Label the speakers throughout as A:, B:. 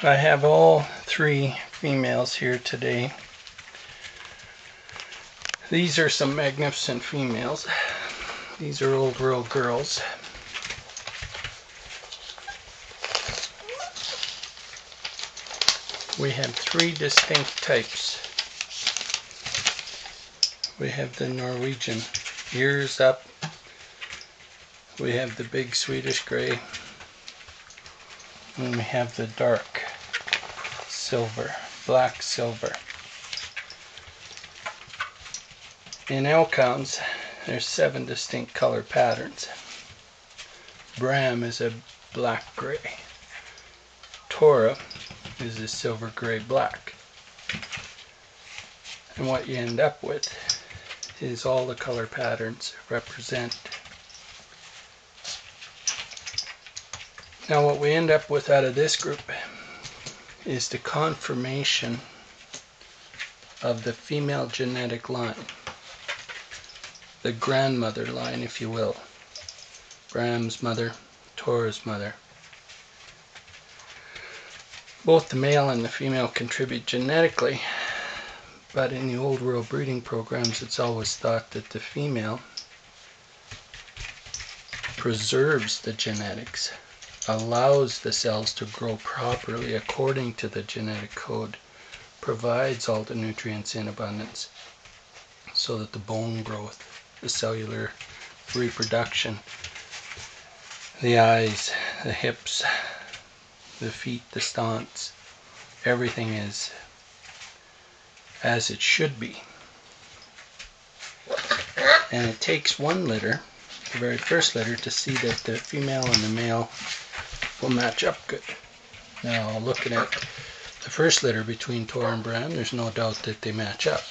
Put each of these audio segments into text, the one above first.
A: I have all three females here today. These are some magnificent females. These are Old World girls. We have three distinct types. We have the Norwegian ears up. We have the big Swedish gray. And we have the dark silver, black silver. In Elkhounds, there's 7 distinct color patterns. Bram is a black gray. Tora is a silver gray black. And what you end up with is all the color patterns represent. Now what we end up with out of this group is the confirmation of the female genetic line. The grandmother line, if you will. Bram's mother, Tora's mother. Both the male and the female contribute genetically, but in the Old World breeding programs it's always thought that the female preserves the genetics, allows the cells to grow properly according to the genetic code, provides all the nutrients in abundance so that the bone growth, the cellular reproduction, the eyes, the hips, the feet, the stance, everything is as it should be. And it takes one litter, the very first litter, to see that the female and the male will match up good. Now looking at the first litter between Tora and Bram, there's no doubt that they match up.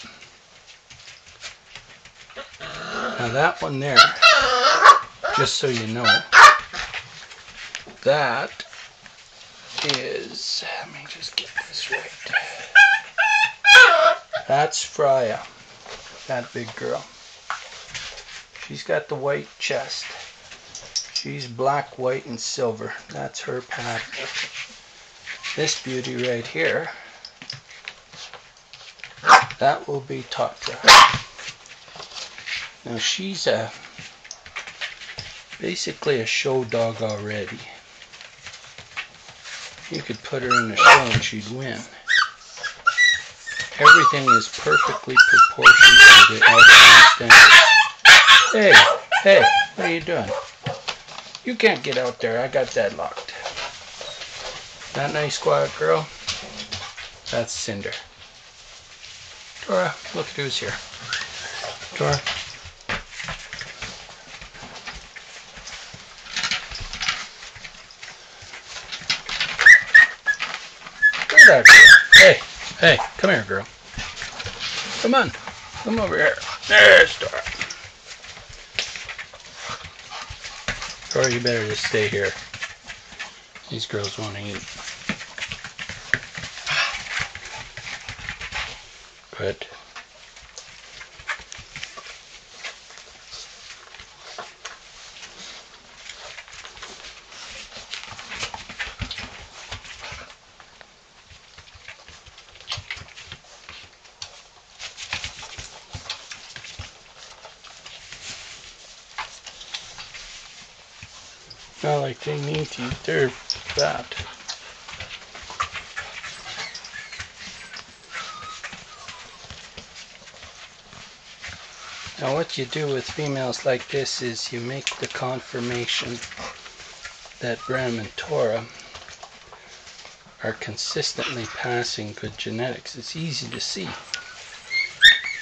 A: Now that one there, just so you know, that is, let me just get this right. That's Freya, that big girl. She's got the white chest. She's black, white, and silver. That's her pattern. This beauty right here, that will be Totra. Now she's basically a show dog already. You could put her in a show and she'd win. Everything is perfectly proportioned to the Elkhound standards. Hey, what are you doing? You can't get out there. I got that locked. That nice quiet girl, that's Cinder. Tora, look at who's here. Tora. Look at that girl. Hey, come here, girl. Come on, come over here. There's Tora. Tora, you better just stay here. These girls want to eat. Good. Not like they need to eat their fat. Now what you do with females like this is you make the confirmation that Bram and Tora are consistently passing good genetics. It's easy to see.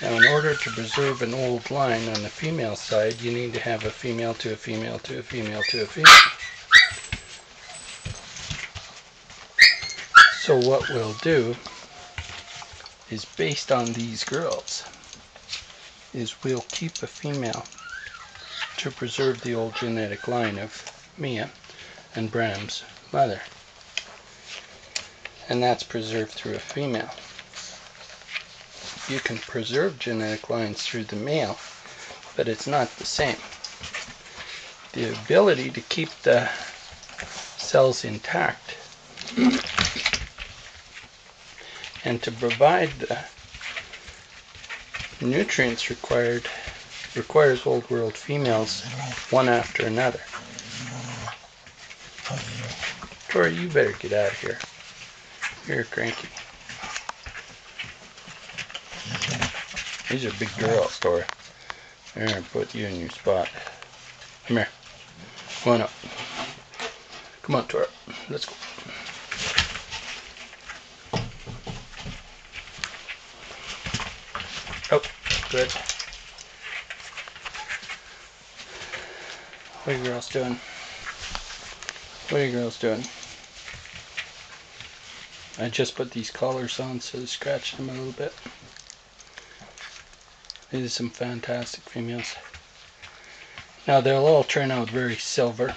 A: Now in order to preserve an old line on the female side, you need to have a female to a female to a female to a female. So what we'll do is, based on these girls, is we'll keep a female to preserve the old genetic line of Mia and Bram's mother. And that's preserved through a female. You can preserve genetic lines through the male, but it's not the same. The ability to keep the cells intact And to provide the nutrients requires Old World females one after another. Tora, you better get out of here. You're cranky. These are big girls, Tora. They're gonna put you in your spot. Come here. Come on up. Come on, Tora. Let's go. Oh, good. What are you girls doing? What are you girls doing? I just put these collars on, so they scratched them a little bit. These are some fantastic females. Now they'll all turn out very silver,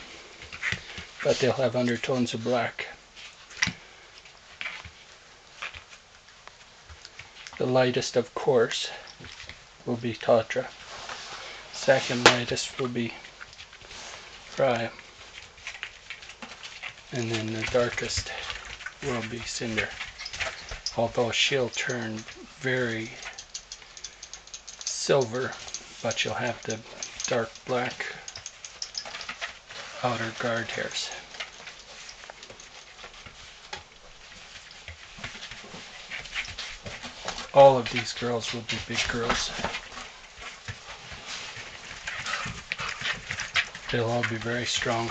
A: but they'll have undertones of black. The lightest, of course, will be Totra. Second lightest will be Freya. And then the darkest will be Cinder. Although she'll turn very silver, but she'll have the dark black outer guard hairs. All of these girls will be big girls. They'll all be very strong.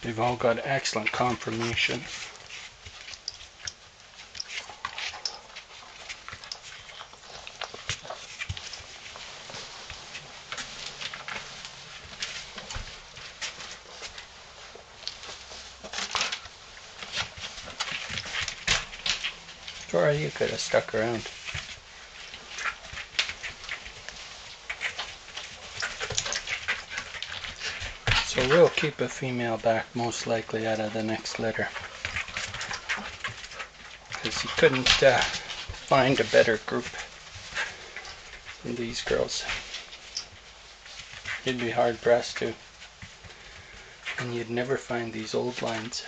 A: They've all got excellent conformation. Tora, you could have stuck around. So we'll keep a female back most likely out of the next litter, because you couldn't find a better group than these girls. You'd be hard pressed to, and you'd never find these old lines.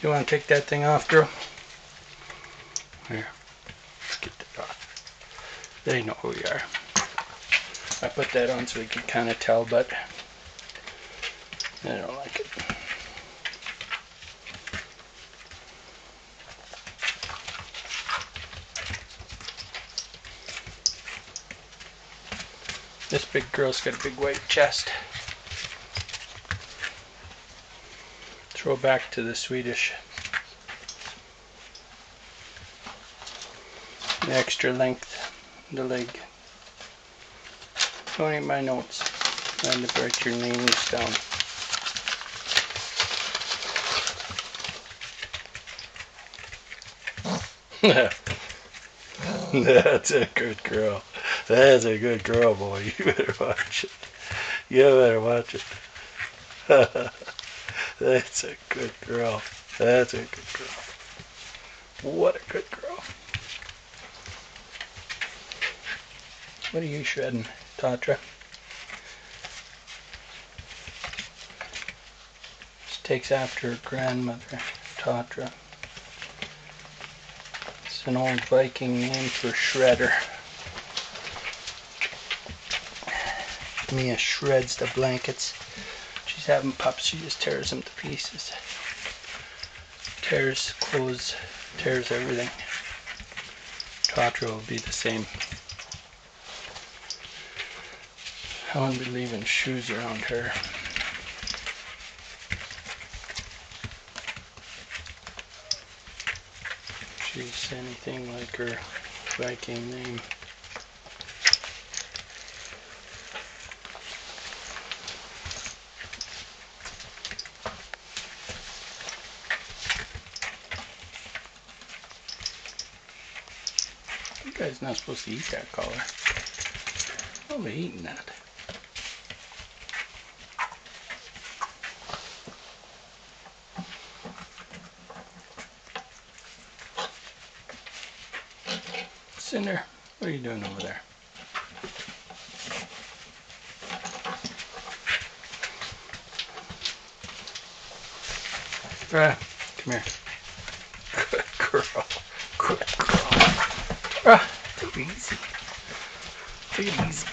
A: You want to take that thing off, girl? Here, get that off. They know who we are. I put that on so we can kind of tell, but I don't like it. This big girl's got a big white chest. Throw back to the Swedish. The extra length, the leg. Don't eat my notes. I had to write your names down. That's a good girl. That's a good girl, boy. You better watch it. You better watch it. That's a good girl. That's a good girl. What a good girl. What are you shredding, Totra? She takes after her grandmother, Totra. It's an old Viking name for shredder. Mia shreds the blankets. She's having pups, she just tears them to pieces. Tears clothes, tears everything. Totra will be the same. I won't be leaving shoes around her. She's anything like her Viking name. You guys not supposed to eat that collar. I'll be eating that. Cinder, what are you doing over there? Freya, come here. Good girl. Good girl. Take it easy. Take it easy.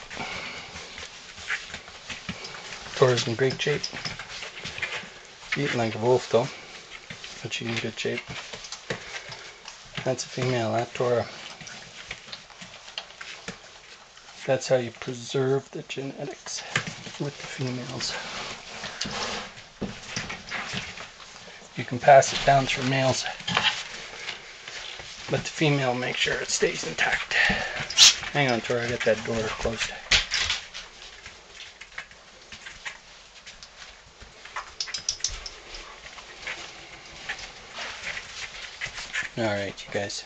A: Tora's in great shape. Eating like a wolf though, but she's in good shape. That's a female, that Tora. That's how you preserve the genetics with the females. You can pass it down through males, but the female, make sure it stays intact. Hang on, Tora, I got that door closed. Alright, you guys.